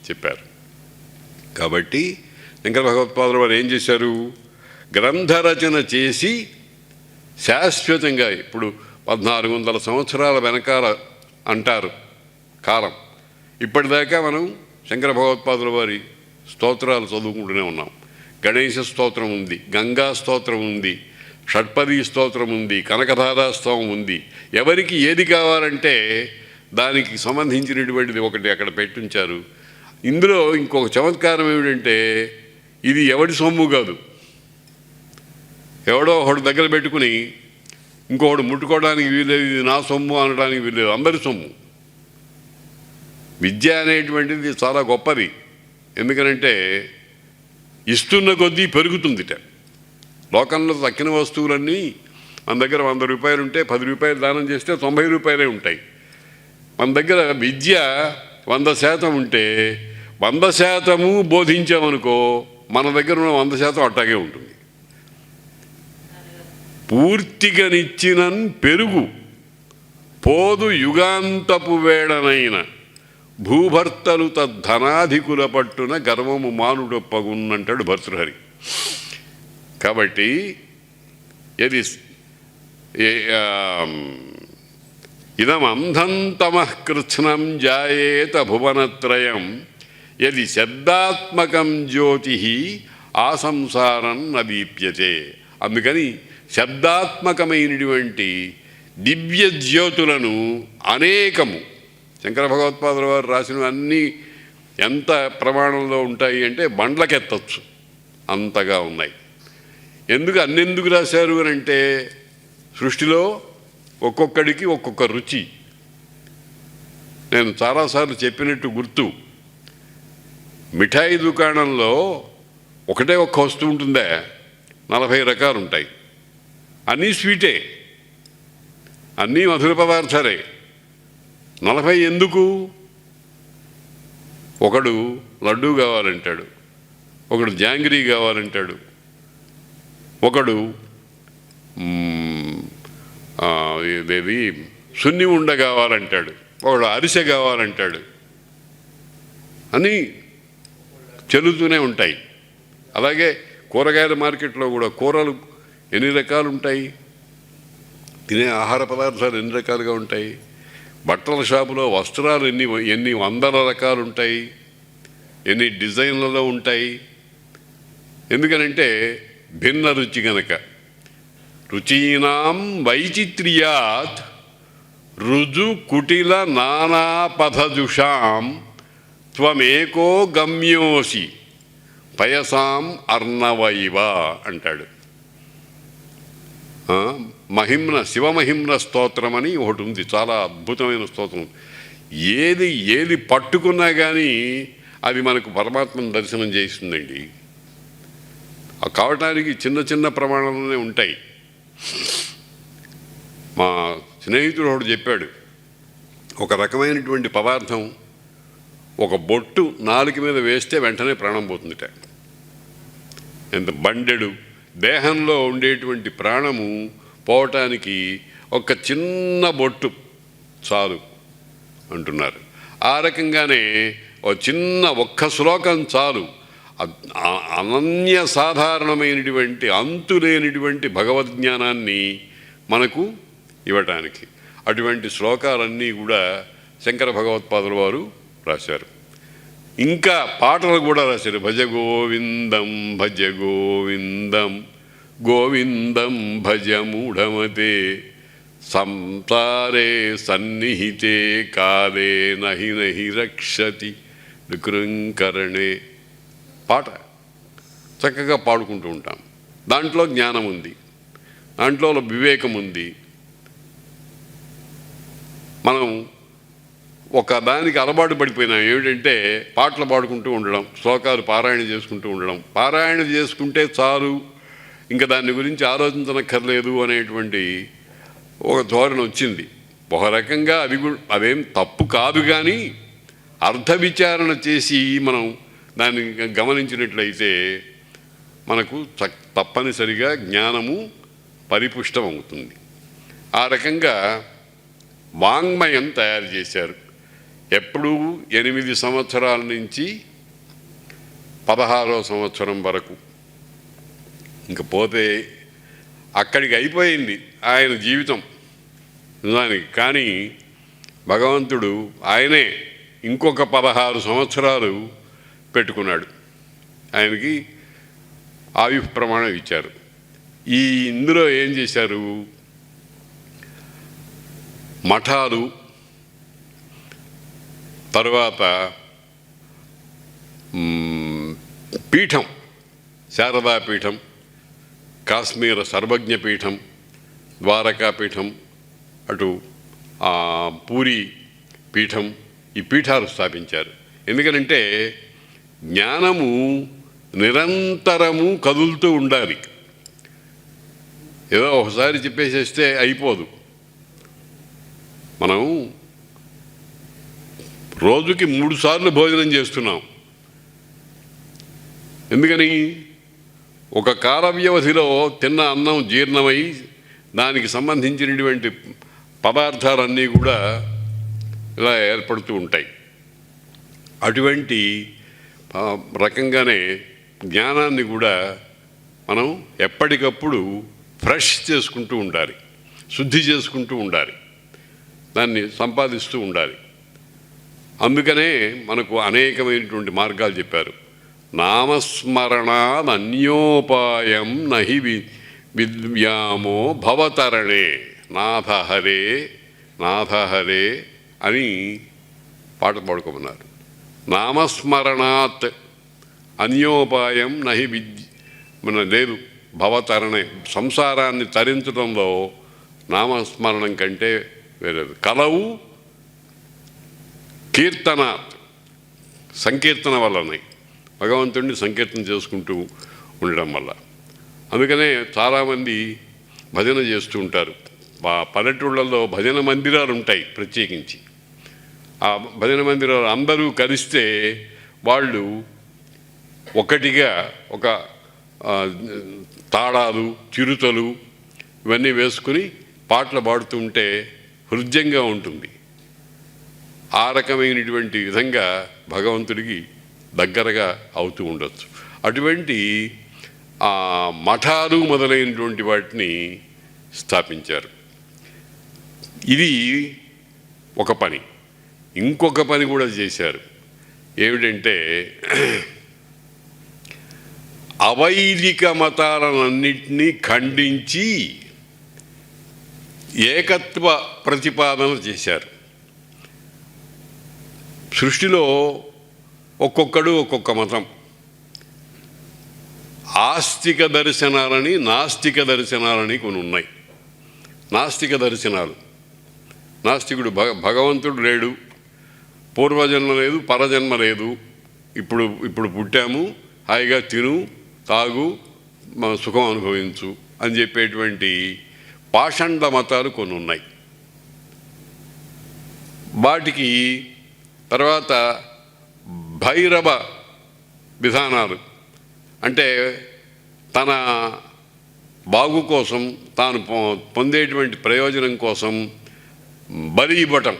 చెప్పారు. కాబట్టి శంకర భగవత్పాదుల వారు ఏం చేశారు, గ్రంథరచన చేసి శాశ్వతంగా ఇప్పుడు 1400 సంవత్సరాల వెనకాల అంటారు కాలం, ఇప్పటిదాకా మనం శంకర భగవత్పాదుల వారి స్తోత్రాలు చదువుకుంటూనే ఉన్నాం. గణేశ స్తోత్రం ఉంది, గంగా స్తోత్రం ఉంది, షట్పదీ స్తోత్రం ఉంది, కనకధారా స్తోత్రం ఉంది. ఎవరికి ఏది కావాలంటే దానికి సంబంధించినటువంటిది ఒకటి అక్కడ పెట్టుంచారు. ఇందులో ఇంకొక చమత్కారం ఏమిటంటే ఇది ఎవడి సొమ్ము కాదు, ఎవడో ఒకడు దగ్గర పెట్టుకుని ఇంకొకడు ముట్టుకోవడానికి వీలేదు, ఇది నా సొమ్ము అనడానికి వీలేదు, అందరి సొమ్ము. విద్య అనేటువంటిది చాలా గొప్పది. ఎందుకనంటే ఇస్తున్న కొద్దీ పెరుగుతుందిట. లోకంలో తక్కిన వస్తువులన్నీ మన దగ్గర 100 రూపాయలు ఉంటే 10 రూపాయలు దానం చేస్తే 90 రూపాయలే ఉంటాయి. మన దగ్గర విద్య 100% ఉంటే 100% బోధించామనుకో మన దగ్గర ఉన్న 100% అట్టాగే ఉంటుంది. పూర్తిగా నిచ్చినన్ పెరుగు పోదు యుగాంతపు వేడనైన భూభర్తలు తద్ధనాధికుల పట్టున గర్వము మానుడొప్పగున్నంటాడు భర్తృహరి. కాబట్టి ఇది ఇదం అంధం తమః కృత్స్నం జాయేత భువనత్రయం యది శబ్దాత్మకం జ్యోతి ఆ సంసారం నదీప్యతే. అందుకని శబ్దాత్మకమైనటువంటి దివ్య జ్యోతులను అనేకము శంకర భగవత్పాదుల వారు రాసినవన్నీ ఎంత ప్రమాణంలో ఉంటాయి అంటే బండ్లకెత్తచ్చు, అంతగా ఉన్నాయి. అన్నెందుకు రాశారు అని అంటే సృష్టిలో ఒక్కొక్కడికి ఒక్కొక్క రుచి. నేను చాలాసార్లు చెప్పినట్టు గుర్తు, మిఠాయి దుకాణంలో ఒకటే ఒక్క వస్తువు ఉంటుందే, 40 రకాలు ఉంటాయి. అన్నీ స్వీటే, అన్నీ మధుర పదార్థాలే. 40 ఎందుకు? ఒకడు లడ్డూ కావాలంటాడు, ఒకడు జాంగ్రీ కావాలంటాడు, ఒకడు ఇదేది సున్ని ఉండ కావాలంటాడు, ఒకడు అరిసె కావాలంటాడు. అని చెల్లుతూనే ఉంటాయి. అలాగే కూరగాయల మార్కెట్లో కూడా కూరలు ఎన్ని రకాలు ఉంటాయి, తినే ఆహార పదార్థాలు ఎన్ని రకాలుగా ఉంటాయి. బట్టల షాపులో వస్త్రాలు ఎన్ని వందల రకాలు ఉంటాయి, ఎన్ని డిజైన్లలో ఉంటాయి. ఎందుకనంటే భిన్న రుచి గనక. రుచీనాం వైచిత్ర్యాత్ రుజు కుటిల నానాపథజుషాం త్వమేకో గమ్యోసి పయసాం అర్ణవైవ అంటాడు. శివమహిమ్న స్తోత్రం అని ఒకటి ఉంది, చాలా అద్భుతమైన స్తోత్రం. ఏది పట్టుకున్నా కానీ అది మనకు పరమాత్మను దర్శనం చేస్తుందండి. కావటానికి చిన్న చిన్న ప్రమాణాలనే ఉంటాయి. మా స్నేహితుడు ఒకడు చెప్పాడు, ఒక రకమైనటువంటి పదార్థం ఒక బొట్టు నాలుక మీద వేస్తే వెంటనే ప్రాణం పోతుందిట. ఎంత బండెడు దేహంలో ఉండేటువంటి ప్రాణము పోవటానికి ఒక చిన్న బొట్టు చాలు అంటున్నారు. ఆ రకంగానే ఒక్క శ్లోకం చాలు అనన్య సాధారణమైనటువంటి అంతులేనిటువంటి భగవద్జ్ఞానాన్ని మనకు ఇవ్వటానికి. అటువంటి శ్లోకాలన్నీ కూడా శంకర భగవత్పాదుల వారు రాశారు. ఇంకా పాటలు కూడా రాశారు. భజ గోవిందం భజ గోవిందం గోవిందం భజ మూఢమతే సంసారే సన్నిహితే కాలే నహి నహి రక్షతి వికృంకరణే. పాట చక్కగా పాడుకుంటూ ఉంటాం. దాంట్లో జ్ఞానం ఉంది, దాంట్లో వివేకం ఉంది. మనం ఒక దానికి అలవాటు పడిపోయినాం. ఏమిటంటే పాటలు పాడుకుంటూ ఉండడం, శ్లోకాలు పారాయణ చేసుకుంటూ ఉండడం. పారాయణ చేసుకుంటే చాలు, ఇంకా దాని గురించి ఆలోచించనక్కర్లేదు అనేటువంటి ఒక ధోరణి వచ్చింది. ఒక రకంగా అదేం తప్పు కాదు, కానీ అర్థ విచారణ చేసి మనం దాన్ని గమనించినట్లయితే మనకు తప్పనిసరిగా జ్ఞానము పరిపుష్టం అవుతుంది. ఆ రకంగా వాంగ్మయం తయారు చేశారు. ఎప్పుడు 8 సంవత్సరాల నుంచి 16వ సంవత్సరం వరకు. ఇంక పోతే అక్కడికి అయిపోయింది ఆయన జీవితం నిజానికి. కానీ భగవంతుడు ఆయనే ఇంకొక 16 సంవత్సరాలు పెట్టుకున్నాడు, ఆయనకి ఆయు ప్రమాణం ఇచ్చారు. ఇందులో ఏం చేశారు, మఠాలు, తర్వాత పీఠం, శారదా పీఠం, కాశ్మీర సర్వజ్ఞ పీఠం, ద్వారకా పీఠం, అటు పూరి పీఠం, ఈ పీఠాలు స్థాపించారు. ఎందుకనంటే జ్ఞానము నిరంతరము కదులుతూ ఉండాలి. ఏదో ఒకసారి చెప్పేసేస్తే అయిపోదు. మనం రోజుకి 3 సార్లు భోజనం చేస్తున్నాం. ఎందుకని? ఒక కాల వ్యవధిలో తిన్న అన్నం జీర్ణమై దానికి సంబంధించినటువంటి పదార్థాలన్నీ కూడా ఇలా ఏర్పడుతూ ఉంటాయి. అటువంటి రకంగానే జ్ఞానాన్ని కూడా మనం ఎప్పటికప్పుడు ఫ్రెష్ చేసుకుంటూ ఉండాలి, శుద్ధి చేసుకుంటూ ఉండాలి, దాన్ని సంపాదిస్తూ ఉండాలి. అందుకనే మనకు అనేకమైనటువంటి మార్గాలు చెప్పారు. నామస్మరణాద్ అన్యోపాయం నహి విద్యామో భవతరణే నాథహరే నాథహరే అని పాట పాడుకోమన్నారు. నామస్మరణాత్ అన్యోపాయం నహి లేదు భవతరణే. సంసారాన్ని తరించడంలో నామస్మరణం కంటే వేరేది. కలవు కీర్తనాత్, సంకీర్తన వల్లనే, భగవంతుడిని సంకీర్తన చేసుకుంటూ ఉండడం వల్ల. అందుకనే చాలామంది భజన చేస్తూ ఉంటారు. పల్లెటూళ్ళల్లో భజన మందిరాలు ఉంటాయి ప్రత్యేకించి. ఆ భజన మందిరాలు అందరూ కలిస్తే వాళ్ళు ఒకటిగా ఒక తాళాలు, చిరుతలు ఇవన్నీ వేసుకుని పాటలు పాడుతూ ఉంటే హృద్యంగా ఉంటుంది. ఆ రకమైనటువంటి విధంగా భగవంతుడికి దగ్గరగా అవుతూ ఉండొచ్చు. అటువంటి మఠాలు మొదలైనటువంటి వాటిని స్థాపించారు. ఇది ఒక పని. ఇంకొక పని కూడా చేశారు. ఏమిటంటే అవైదిక మతాలన్నింటినీ ఖండించి ఏకత్వ ప్రతిపాదన చేశారు. సృష్టిలో ఒక్కొక్కడు ఒక్కొక్క మతం. ఆస్తిక దర్శనాలని, నాస్తిక దర్శనాలని కొన్ని ఉన్నాయి. నాస్తిక దర్శనాలు, నాస్తికుడు భగవంతుడు లేడు, పూర్వజన్మ లేదు, పరజన్మ లేదు, ఇప్పుడు పుట్టాము, హాయిగా తిను తాగు సుఖం అనుభవించు అని చెప్పేటువంటి పాషండ మతాలు కొన్ని ఉన్నాయి. వాటికి తర్వాత భైరవ విధానాలు, అంటే తన బాగు కోసం, తాను పొందేటువంటి ప్రయోజనం కోసం బలి ఇవ్వటం,